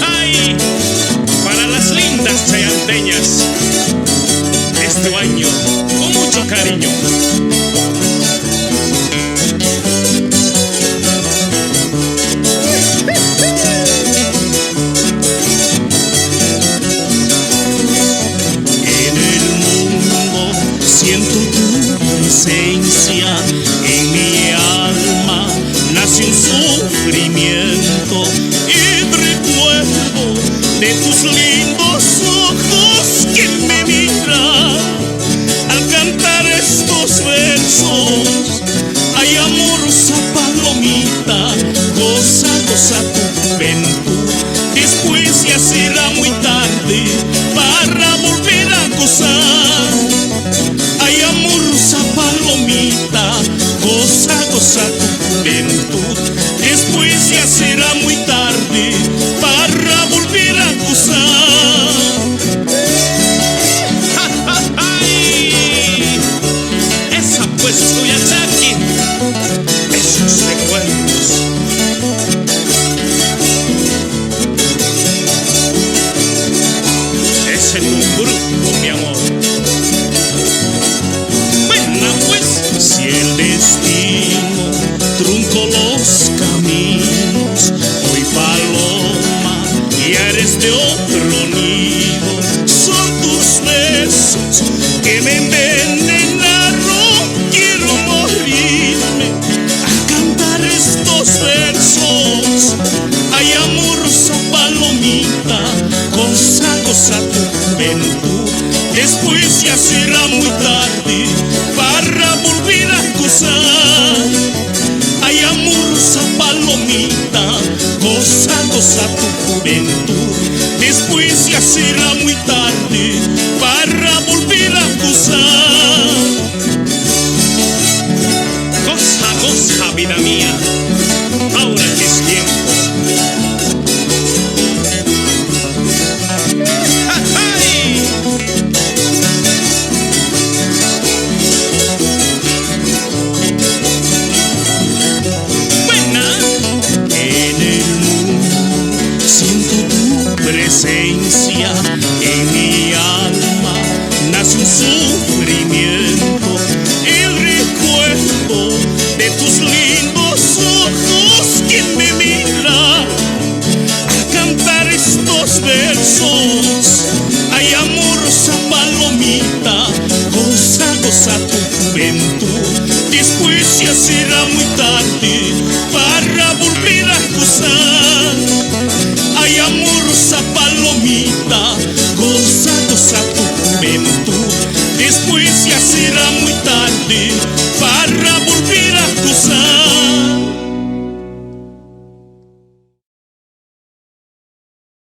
¡Ay! Para las lindas chayanteñas, este baño con mucho cariño. Siento tu presencia en mi alma, nace un sufrimiento y recuerdo de tus lindos ojos que me miran al cantar estos versos. Ay, amorosa palomita, goza, goza tu juventud, después ya será muy tarde para volver a gozar. Ay, amorosa palomita, goza, goza tu juventud, después ya será muy tarde para volver a gozar. ¡Ay! Esa pues tuya, Jackie, esos recuerdos. Ese tumburco, mi amor. Si el destino truncó los caminos, hoy paloma, ya eres de otro nido. Son tus besos que me envenenaron, quiero morirme a cantar estos versos. Ay, amorosa palomita, goza, goza tu juventud, después ya será muy tarde para volver a gozar. Ay, amorosa palomita, goza, goza tu juventud, después ya será muy tarde para volver a gozar. Goza, goza, vida mía, ahora que es tiempo. Presencia en mi alma, nace un sufrimiento, el recuerdo de tus lindos ojos que me miran al cantar estos versos. Ay, amorosa palomita, goza, goza tu juventud, después ya será muy tarde para volver a gozar. Ay, amorosa palomita, goza, goza tu juventud, después ya será muy tarde